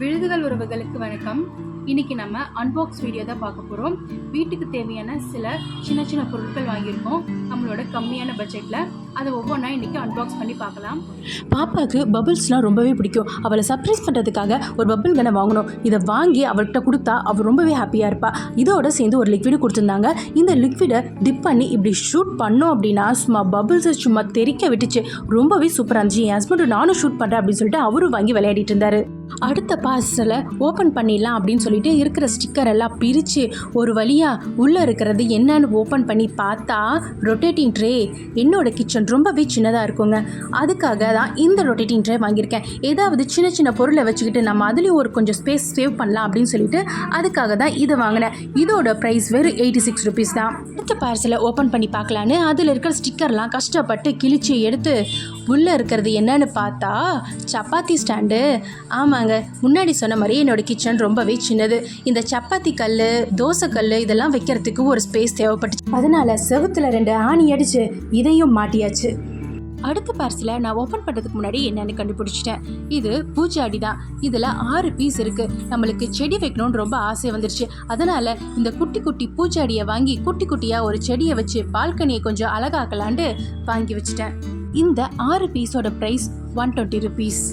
விழுதுகள் உறவுகளுக்கு வணக்கம். இன்னைக்கு நம்ம அன்பாக்ஸ் வீடியோ தான் பார்க்க போகிறோம். வீட்டுக்கு தேவையான சில சின்ன சின்ன பொருட்கள் வாங்கியிருக்கோம் நம்மளோட கம்மியான பட்ஜெட்டில். அதை ஒவ்வொன்றா இன்றைக்கி அன்பாக்ஸ் பண்ணி பார்க்கலாம். பாப்பாவுக்கு பபிள்ஸ்லாம் ரொம்பவே பிடிக்கும். அவளை சர்ப்ரைஸ் பண்ணுறதுக்காக ஒரு பபிள் கனை வாங்கணும். இதை வாங்கி அவள்கிட்ட கொடுத்தா அவள் ரொம்பவே ஹாப்பியாக இருப்பாள். இதோட சேர்ந்து ஒரு லிக்விடு கொடுத்துருந்தாங்க. இந்த லிக்விடை டிப் பண்ணி இப்படி ஷூட் பண்ணோம் அப்படின்னா சும்மா பபிள்ஸை சும்மா தெறிக்க விட்டுச்சு. ரொம்பவே சூப்பராக இருந்துச்சு. என் ஹஸ்பண்டு நானும் ஷூட் பண்ணுறேன் அப்படின்னு சொல்லிட்டு அவரும் வாங்கி விளையாடிட்டு இருந்தார். அடுத்த பார்சலை ஓப்பன் பண்ணிடலாம் அப்படின்னு சொல்லிட்டு இருக்கிற ஸ்டிக்கர் எல்லாம் பிரித்து ஒரு வழியாக உள்ளே இருக்கிறது என்னன்னு ஓப்பன் பண்ணி பார்த்தா ரொட்டேட்டிங் ட்ரே. என்னோட கிச்சன் ரொம்பவே சின்னதாக இருக்குங்க. அதுக்காக தான் இந்த ரொட்டேட்டிங் ட்ரே வாங்கியிருக்கேன். ஏதாவது சின்ன சின்ன பொருளை வச்சுக்கிட்டு நம்ம அதுலேயும் ஒரு கொஞ்சம் ஸ்பேஸ் சேவ் பண்ணலாம் அப்படின்னு சொல்லிட்டு அதுக்காக தான் இதை வாங்கினேன். இதோட ப்ரைஸ் வெறும் 86 ருபீஸ் தான். அடுத்த பார்சலை ஓப்பன் பண்ணி பார்க்கலான்னு அதில் இருக்கிற ஸ்டிக்கர்லாம் கஷ்டப்பட்டு கிழிச்சு எடுத்து உள்ளே இருக்கிறது என்னன்னு பார்த்தா சப்பாத்தி ஸ்டாண்டு. ஆமாங்க, முன்னாடி சொன்ன மாதிரி என்னோட கிச்சன் ரொம்பவே சின்னது. இந்த சப்பாத்தி கல், தோசை கல் இதெல்லாம் வைக்கிறதுக்கு ஒரு ஸ்பேஸ் தேவைப்பட்டுச்சு. அதனால செவுத்துல 2 ஆணி அடிச்சு இதையும் மாட்டியாச்சு. அடுத்த பார்சலை நான் ஓப்பன் பண்ணுறதுக்கு முன்னாடி என்னென்னு கண்டுபிடிச்சிட்டேன். இது பூஜாடி தான். இதில் 6 பீஸ் இருக்குது. நம்மளுக்கு செடி வைக்கணும்னு ரொம்ப ஆசை வந்துருச்சு. அதனால் இந்த குட்டி குட்டி பூஜாடியை வாங்கி குட்டி குட்டியாக ஒரு செடியை வச்சு பால்கனியை கொஞ்சம் அழகாக்கலான்ட்டு வாங்கி வச்சுட்டேன். இந்த 6 பீஸோட ப்ரைஸ் 120 ருபீஸ்.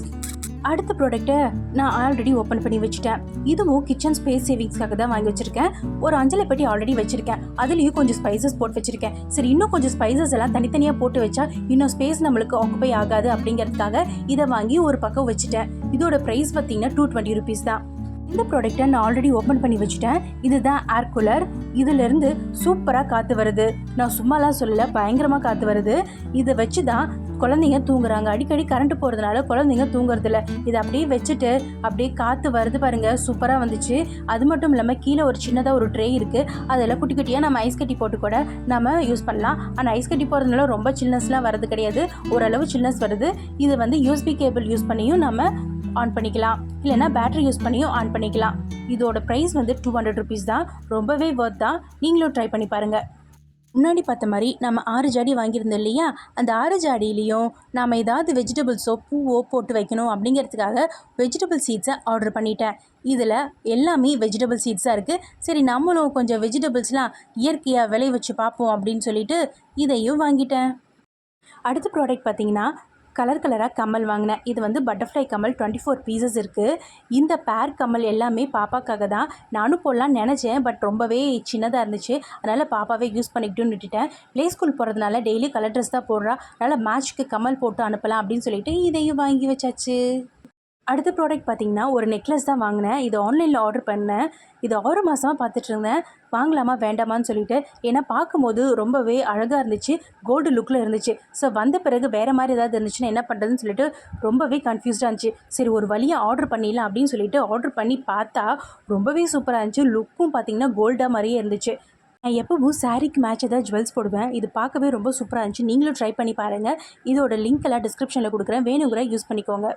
அடுத்த ப்ராடக்ட்டை நான் ஆல்ரெடி ஓப்பன் பண்ணி வச்சுட்டேன். இதுவும் கிச்சன் ஸ்பேஸ் சேவிங்ஸ்க்காக தான் வாங்கி வச்சுருக்கேன். ஒரு அஞ்சலை பெட்டி ஆல்ரெடி வச்சுருக்கேன். அதுலேயும் கொஞ்சம் ஸ்பைசஸ் போட்டு வச்சுருக்கேன். சரி, இன்னும் கொஞ்சம் ஸ்பைசஸ் எல்லாம் தனித்தனியாக போட்டு வச்சா இன்னும் ஸ்பேஸ் நம்மளுக்கு ஆக்குபை ஆகாது அப்படிங்கிறதுக்காக இதை வாங்கி ஒரு பக்கம் வச்சுட்டேன். இதோட ப்ரைஸ் பார்த்தீங்கன்னா 220 ருபீஸ் தான். இந்த ப்ராடக்ட்டை நான் ஆல்ரெடி ஓப்பன் பண்ணி வச்சுட்டேன். இதுதான் ஏர் கூலர். இதிலிருந்து சூப்பராக காற்று வருது. நான் சும்மாலாம் சொல்லலை, பயங்கரமாக காற்று வருது. இதை வச்சு தான் குழந்தைங்க தூங்குறாங்க. அடிக்கடி கரண்ட் போகிறதுனால குழந்தைங்க தூங்குறதில்ல. இதை அப்படியே வச்சுட்டு அப்படியே காற்று வருது பாருங்கள், சூப்பராக வந்துச்சு. அது மட்டும் இல்லாமல் கீழே ஒரு சின்னதாக ஒரு ட்ரே இருக்குது. அதில் குட்டி குட்டியாக நம்ம ஐஸ் கட்டி போட்டு கூட நம்ம யூஸ் பண்ணலாம். ஆனால் ஐஸ் கட்டி போகிறதுனால ரொம்ப சில்னஸ்லாம் வரது கிடையாது, ஓரளவு சில்னஸ் வருது. இது வந்து யூஎஸ்பி கேபிள் யூஸ் பண்ணியும் நம்ம ஆன் பண்ணிக்கலாம், இல்லைனா பேட்டரி யூஸ் பண்ணியும் ஆன் பண்ணிக்கலாம். இதோட ப்ரைஸ் வந்து 200 ருபீஸ் தான். ரொம்பவே ஒர்த் தான். நீங்களும் ட்ரை பண்ணி பாருங்கள். முன்னாடி பார்த்த மாதிரி நம்ம 6 ஜாடி வாங்கியிருந்தோம் இல்லையா, அந்த 6 ஜாடியிலையும் நாம் ஏதாவது வெஜிடபிள்ஸோ பூவோ போட்டு வைக்கணும் அப்படிங்கிறதுக்காக வெஜிடபிள் சீட்ஸை ஆர்டர் பண்ணிட்டேன். இதில் எல்லாமே வெஜிடபிள் சீட்ஸாக இருக்குது. சரி, நம்மளும் கொஞ்சம் வெஜிடபிள்ஸ்லாம் இயற்கையாக விளை வச்சு பார்ப்போம் அப்படின்னு சொல்லிட்டு இதையும் வாங்கிட்டேன். அடுத்த ப்ராடக்ட் பார்த்திங்கன்னா கலர் கலராக கம்மல் வாங்கினேன். இது வந்து பட்டர்ஃப்ளை கம்மல் 24 பீசஸ் இருக்குது. இந்த பேர் கம்மல் எல்லாமே பாப்பாக்காக தான். நானும் போடலாம் நினச்சேன், பட் ரொம்பவே சின்னதாக இருந்துச்சு. அதனால் பாப்பாவே யூஸ் பண்ணிக்கிட்டுன்னு விட்டுட்டேன். ப்ளே ஸ்கூல் போகிறதுனால டெய்லி கலர் ட்ரெஸ் தான் போடுறா. அதனால் மேட்ச்க்கு கம்மல் போட்டு அனுப்பலாம் அப்படின்னு சொல்லிட்டு இதையும் வாங்கி வச்சாச்சு. அடுத்த ப்ராடக்ட் பார்த்திங்கன்னா ஒரு நெக்லஸ் தான் வாங்கினேன். இது ஆன்லைனில் ஆர்டர் பண்ணேன். இது 6 மாதமாக பார்த்துட்டு இருந்தேன், வாங்கலாமா வேண்டாமான்னு சொல்லிட்டு. ஏன்னா பார்க்கும்போது ரொம்பவே அழகாக இருந்துச்சு, கோல்டு லுக்கில் இருந்துச்சு. ஸோ வந்த பிறகு வேறு மாதிரி ஏதாவது இருந்துச்சுன்னா என்ன பண்ணுறதுன்னு சொல்லிட்டு ரொம்பவே கன்ஃபியூஸ்டாக இருந்துச்சு. சரி, ஒரு வழியாக ஆர்டர் பண்ணிடலாம் அப்படின்னு சொல்லிட்டு ஆர்டர் பண்ணி பார்த்தா ரொம்பவே சூப்பராக இருந்துச்சு. லுக்கும் பார்த்திங்கன்னா கோல்டாக மாதிரியே இருந்துச்சு. நான் எப்பவும் சாரீக்கு மேட்ச் ஏதாவது ஜுவல்ஸ் போடுவேன். இது பார்க்கவே ரொம்ப சூப்பராக இருந்துச்சு. நீங்களும் ட்ரை பண்ணி பாருங்கள். இதோட லிங்க் எல்லாம் டிஸ்கிரிப்ஷனில் கொடுக்குறேன், வேணுங்கிற யூஸ் பண்ணிக்கோங்க.